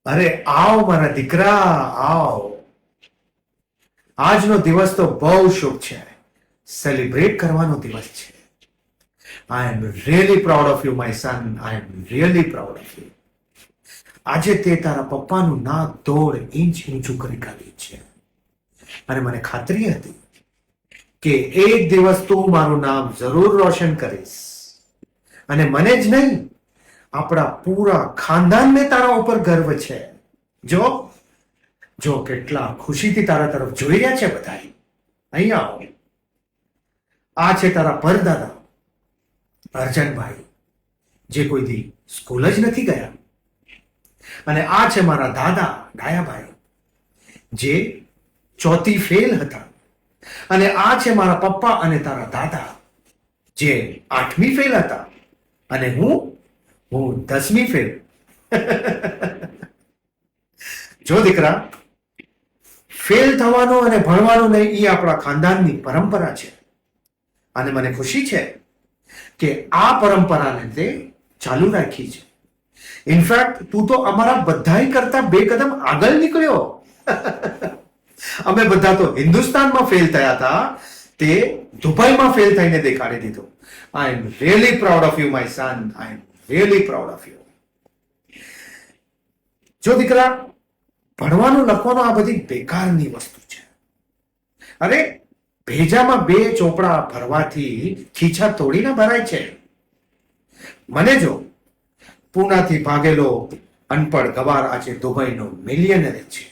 અરે આવ મારા દીકરા, આવ. આજનો દિવસ તો બહુ શુભ છે. સેલિબ્રેટ કરવાનો દિવસ છે. I am really proud of you my son. I am really proud of you. આજે તે તારા પપ્પાનું નાક 1.5 ઇંચ ઊંચું કરી કાઢ્યું છે. અને મને ખાતરી હતી કે એક દિવસ તું મારું નામ જરૂર રોશન કરીશ. અને મને જ નહીં, આપણા પૂરા ખાનદાનને તારા ઉપર ગર્વ છે. જો જો કેટલા ખુશીથી તારા તરફ જોઈ રહ્યા છે બધા. અહીંયા આવો. આ છે તારા પરદાદા અર્જનભાઈ, જે કોઈ દી સ્કૂલ જ નથી ગયા. અને આ છે મારા દાદા ડાયાભાઈ, જે 4થી ફેલ હતા. અને આ છે મારા પપ્પા અને તારા દાદા, જે 8મી ફેલ હતા. અને હું 10મી ફેલ. જો દીકરા, ફેલ થવાનો અને ભણવાનો નહીં, એ આપણા ખાનદાનની પરંપરા છે. અને મને ખુશી છે કે આ પરંપરાને તે ચાલુ રાખી છે. ઇનફેક્ટ તું તો અમારા બધાય કરતા 2 કદમ આગળ નીકળ્યો. અમે બધા તો હિન્દુસ્તાનમાં ફેલ થયા હતા, તે દુબઈમાં ફેલ થઈને દેખાડી દીધું. I am really proud of you my son. I am really proud of you. જો દીકરા, ભણવાનું લખવાનું આ બધી બેકારની વસ્તુ છે. અરે ભેજામાં 2 ચોપડા ભરવાથી ખીચા થોડી ના ભરાય છે. મને જો, પૂનાથી ભાગેલો અનપઢ ગવાર આજે દુબઈનો મિલિયનર છે.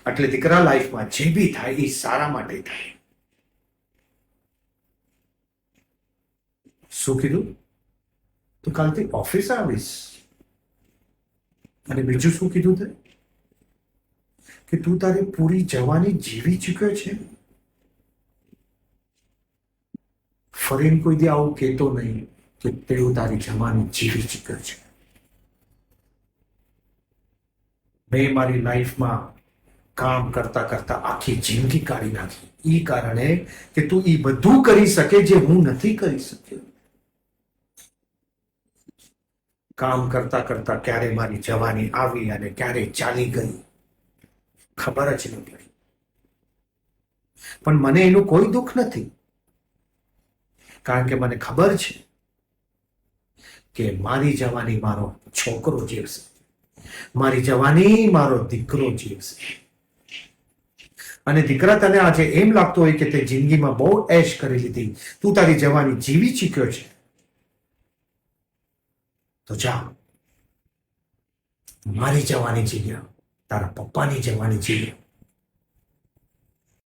એટલે દીકરા, લાઈફમાં જે બી થાય એ સારા માટે થાય. શું કીધું? તો કાલથી ઓફિસ આવીશ. અને બીજું શું કીધું તે? કે તું તારી પૂરી જવાની જીવી ચૂક્યો છે. ફરીને કોઈ દી આવું કહેતો નહીં કે તેઓ તારી જવાની જીવી ચૂક્યો છે. મેં મારી લાઈફમાં કામ કરતા કરતા આખી જિંદગી કાઢી નાખી, એ કારણે કે તું એ બધું કરી શકે જે હું નથી કરી શક્યો. કામ કરતા કરતા ક્યારે મારી જવાની આવી અને ક્યારે ચાલી ગઈ, ખબર જ નહીં પડી. પણ મને એનું કોઈ દુઃખ નથી, કારણ કે મને ખબર છે કે મારી જવાની મારો છોકરો જીવશે, મારી જવાની મારો દીકરો જીવશે. અને દીકરા, તને આજે એમ લાગતું હોય કે તે જિંદગીમાં બહુ એશ કરી લીધી, તું તારી જવાની જીવી ચૂક્યો છે, તો જા, મારી જવાની જીવ્યા, તારા પપ્પાની જવાની જીવ્યા.